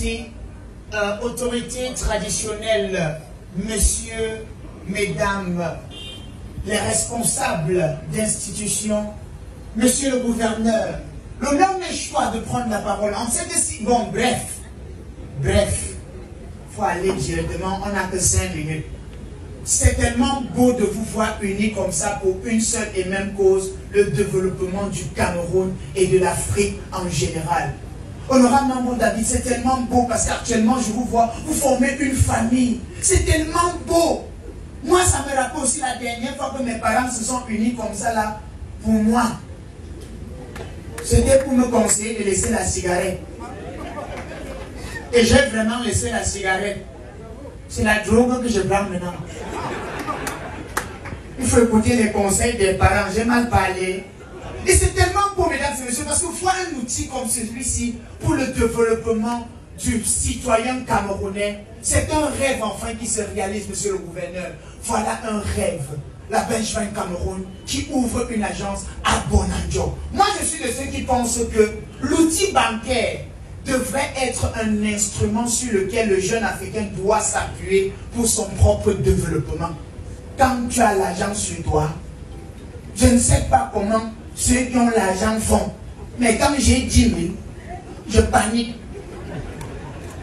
Merci. Autorités traditionnelles, messieurs, mesdames, les responsables d'institutions, monsieur le gouverneur, l'honneur m'est choix de prendre la parole. En fait, bon, bref, faut aller directement, on n'a que 5 minutes. C'est tellement beau de vous voir unis comme ça pour une seule et même cause, le développement du Cameroun et de l'Afrique en général. Honorable Mambo David, c'est tellement beau parce qu'actuellement je vous vois, vous formez une famille. C'est tellement beau. Moi, ça me rappelle aussi la dernière fois que mes parents se sont unis comme ça là, pour moi. C'était pour me conseiller de laisser la cigarette. Et j'ai vraiment laissé la cigarette. C'est la drogue que je prends maintenant. Il faut écouter les conseils des parents. J'ai mal parlé. Et c'est tellement beau, mesdames et messieurs, parce que voir un outil comme celui-ci pour le développement du citoyen camerounais, c'est un rêve enfin qui se réalise, monsieur le gouverneur. Voilà un rêve. La Bench Bank Cameroun qui ouvre une agence à Bonanjo. Moi, je suis de ceux qui pensent que l'outil bancaire devrait être un instrument sur lequel le jeune Africain doit s'appuyer pour son propre développement. Quand tu as l'argent sur toi, je ne sais pas comment ceux qui ont l'argent font. Mais quand j'ai 10 000, je panique.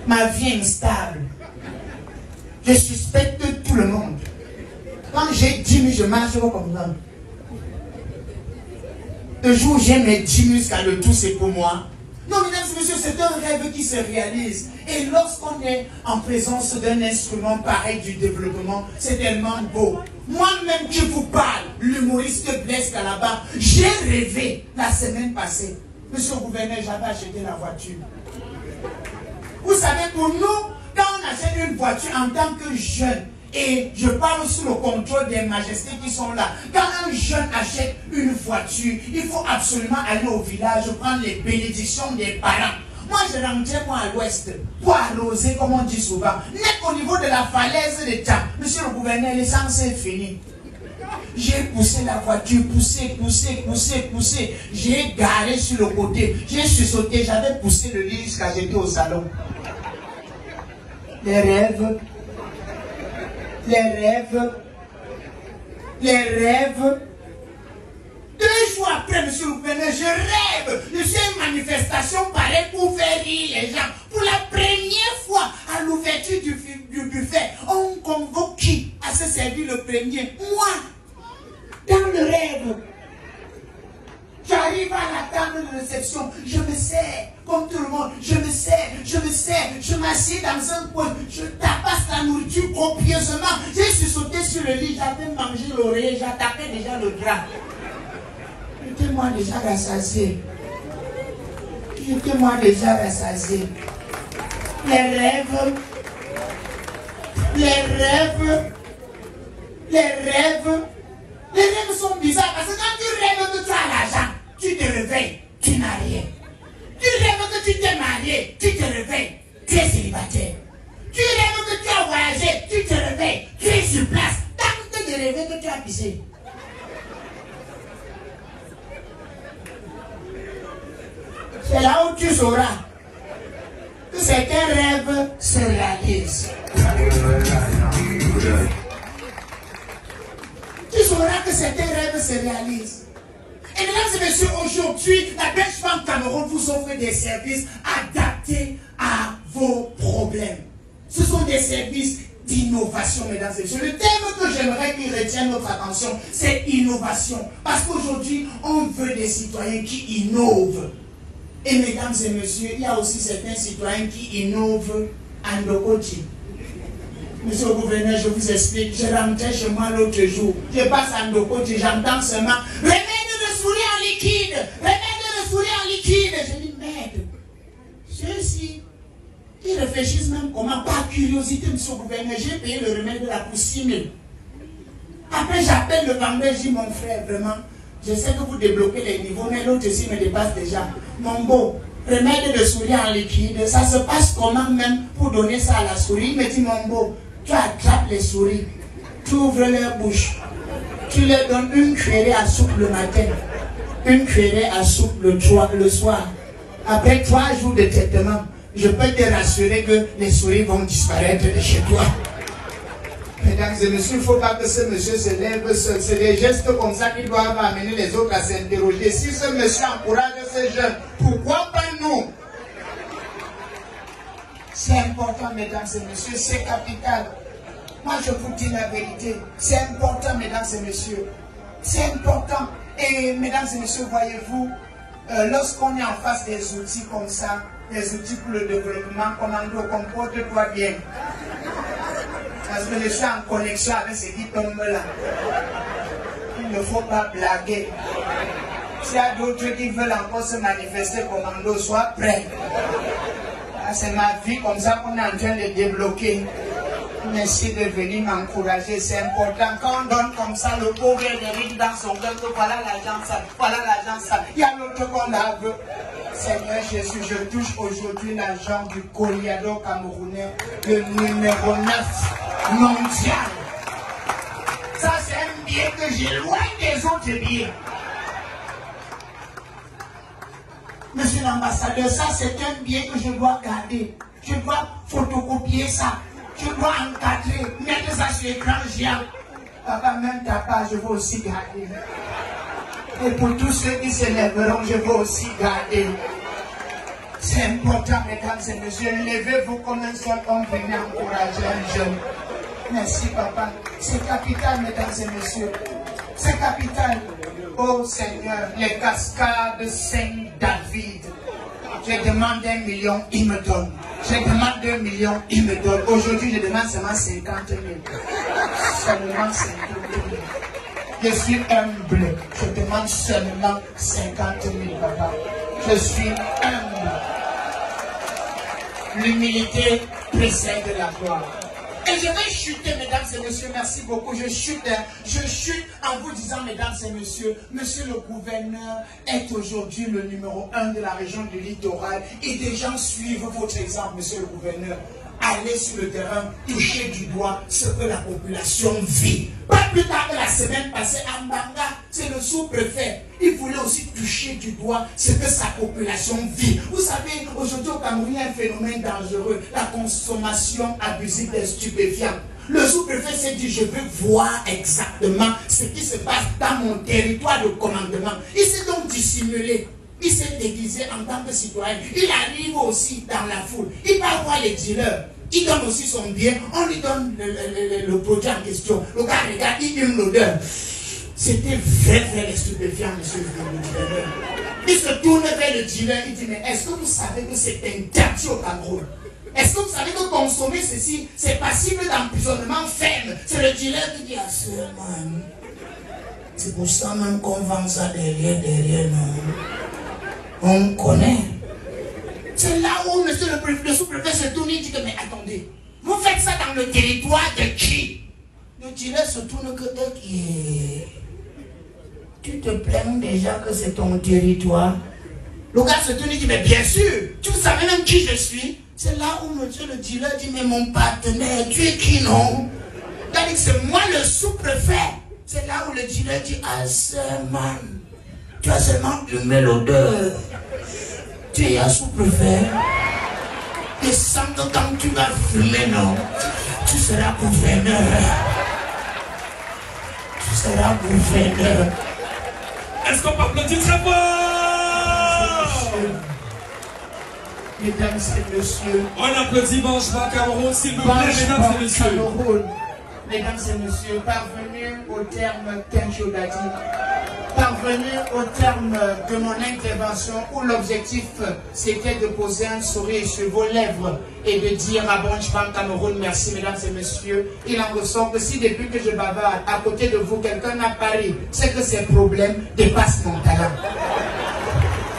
Ma vie est instable. Je suspecte tout le monde. Quand j'ai 10 000, je marche comme ça. Le jour où j'ai mes 10 000, quand le tout c'est pour moi. Non, mesdames et messieurs, c'est un rêve qui se réalise. Et lorsqu'on est en présence d'un instrument pareil du développement, c'est tellement beau. Moi-même qui vous parle, l'humoriste Blaise Calaba, j'ai rêvé la semaine passée. Monsieur le gouverneur, j'avais acheté la voiture. Vous savez, pour nous, quand on achète une voiture en tant que jeune, et je parle sous le contrôle des majestés qui sont là. Quand un jeune achète une voiture, il faut absolument aller au village, prendre les bénédictions des parents. Moi, je rentrais moi à l'ouest pour arroser, comme on dit souvent. Net au niveau de la falaise de Tcham. Monsieur le gouverneur, l'essence est finie. J'ai poussé la voiture, poussé. J'ai garé sur le côté. J'ai sursauté, j'avais poussé le lit jusqu'à j'étais au salon. Les rêves. 2 jours après, monsieur le gouverneur, je rêve. Je fais une manifestation pareille pour faire rire les gens. Pour la première fois, à l'ouverture du buffet, on convoque qui à se servir le premier? Moi, dans le rêve. J'arrive à la table de réception, je me sers, comme tout le monde, je me sers, je m'assieds dans un coin, je tapasse la nourriture copieusement. J'ai sursauté sur le lit, j'avais mangé l'oreiller, j'attaquais déjà le drap. J'étais-moi déjà rassasié. Les rêves sont bizarres parce que quand tu rêves que tu as l'argent, tu te réveilles, tu n'as rien. Tu rêves que tu t'es marié, tu te réveilles, tu es célibataire. Tu rêves que tu as voyagé, tu te réveilles, tu es sur place. Tant que tu rêves que tu as pissé. C'est là où tu sauras que certains rêves se réalisent. Tu sauras que certains rêves se réalisent. Et mesdames et messieurs, aujourd'hui, la Bench Bank Cameroun vous offre des services adaptés à vos problèmes. Ce sont des services d'innovation, mesdames et messieurs. Le thème que j'aimerais qu'il retienne notre attention, c'est innovation. Parce qu'aujourd'hui, on veut des citoyens qui innovent. Et mesdames et messieurs, il y a aussi certains citoyens qui innovent en Ndokoji. Monsieur le gouverneur, je vous explique. Je rentrais chez moi l'autre jour. Je passe à Ndokoji, j'entends seulement remède de souris en liquide. Remède de souris en liquide. Je dis merde. Ceux-ci, ils réfléchissent même comment. Par curiosité, monsieur le gouverneur, j'ai payé le remède là pour 6 000. Après, j'appelle le vendeur, je dis mon frère, vraiment, je sais que vous débloquez les niveaux, mais l'autre aussi me dépasse déjà. Mon beau, remède de souris en liquide, ça se passe comment même pour donner ça à la souris? Il me dit, mon beau, tu attrapes les souris, tu ouvres leur bouche, tu leur donnes une cuillerée à soupe le matin, une cuillerée à soupe le soir. Après 3 jours de traitement, je peux te rassurer que les souris vont disparaître de chez toi. Mesdames et messieurs, il ne faut pas que ce monsieur se lève seul. C'est des gestes comme ça qui doivent amener les autres à s'interroger. Si ce monsieur encourage ces jeunes, pourquoi pas nous? C'est important, mesdames et messieurs, c'est capital. Moi, je vous dis la vérité. C'est important, mesdames et messieurs. C'est important. Et mesdames et messieurs, voyez-vous, lorsqu'on est en face des outils comme ça, des outils pour le développement, comporte-toi bien. Parce que je suis en connexion avec ce qui tombe là. Il ne faut pas blaguer. S'il y a d'autres qui veulent encore se manifester commando, sois prêt. C'est ma vie comme ça qu'on est en train de débloquer. Merci de venir m'encourager, c'est important. Quand on donne comme ça, le pauvre hérite dans son cœur que voilà l'argent sale, voilà l'argent sale. Il y a l'autre qu'on la veut. Seigneur Jésus, je touche aujourd'hui l'argent du Coliado camerounais, le numéro 9 mondial. Ça, c'est un billet que j'ai loin des autres billets. Monsieur l'ambassadeur, ça, c'est un billet que je dois garder. Je dois photocopier ça. Je dois encadrer, mettre ça sur l'écran géant. Papa, même ta part, je veux aussi garder. Et pour tous ceux qui se lèveront, je veux aussi garder. C'est important, mesdames et messieurs. Levez-vous comme un seul homme, venez encourager un jeune. Merci, papa. C'est capital, mesdames et messieurs. C'est capital. Oh Seigneur, les cascades Saint-David. Je demande 1 million, il me donne. Je demande 2 millions, il me donne. Aujourd'hui, je demande seulement 50 000. Seulement 50 000. Je suis humble. Je demande seulement 50 000, papa. Je suis humble. L'humilité précède la gloire. Et je vais chuter, mesdames et messieurs, merci beaucoup. Je chute en vous disant, mesdames et messieurs, monsieur le gouverneur est aujourd'hui le numéro 1 de la région du littoral. Et des gens suivent votre exemple, monsieur le gouverneur. Allez sur le terrain, toucher du doigt ce que la population vit. Pas plus tard que la semaine passée, à Mbanga, c'est le sous-préfet. Il voulait aussi toucher du doigt ce que sa population vit. Vous savez, aujourd'hui au Cameroun, il y a un phénomène dangereux, la consommation abusive des stupéfiants. Le sous-préfet s'est dit, je veux voir exactement ce qui se passe dans mon territoire de commandement. Il s'est donc dissimulé. Il s'est déguisé en tant que citoyen. Il arrive aussi dans la foule. Il va voir les dealers. Il donne aussi son bien. On lui donne le produit en question. Le gars regarde, il aime l'odeur. C'était vrai les stupéfiants, monsieur le gouverneur. Il se tourne vers le dealer. Il dit, mais est-ce que vous savez que c'est interdit au Cameroun? Est-ce que vous savez que consommer ceci, c'est passible d'emprisonnement ferme? C'est le dealer qui dit, ah, c'est pour ça même qu'on vend ça derrière, non? On connaît. C'est là où monsieur le sous-préfet se tourne et dit que, mais attendez, vous faites ça dans le territoire de qui? Le dealer se tourne que tu te plains déjà que c'est ton territoire. Le gars se tourne et dit, mais bien sûr, tu savez même qui je suis? C'est là où monsieur le dealer dit, mais mon partenaire, tu es qui, non? C'est-à-dire que c'est moi le sous-préfet. C'est là où le dealer dit, ah, c'est man. Tu as seulement humé l'odeur. Tu es un sous-préfet. Et sans que quand tu vas fumer, non, tu seras gouverneur. Tu seras gouverneur. Est-ce qu'on peut applaudir très fort? Mesdames et messieurs. On applaudit Bancheba Cameroun, s'il vous plaît, mesdames et messieurs. Mesdames et messieurs, parvenus au terme Tenjodadi, parvenus au terme de mon intervention où l'objectif c'était de poser un sourire sur vos lèvres et de dire à Bancheba Cameroun, merci mesdames et messieurs. Il en ressort que si depuis que je bavarde à côté de vous, quelqu'un n'a pari, c'est que ces problèmes dépassent mon talent.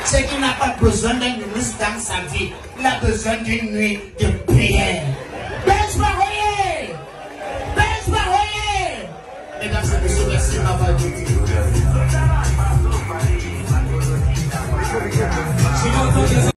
C'est qu'il n'a pas besoin d'un ministre dans sa vie, il a besoin d'une nuit de prière.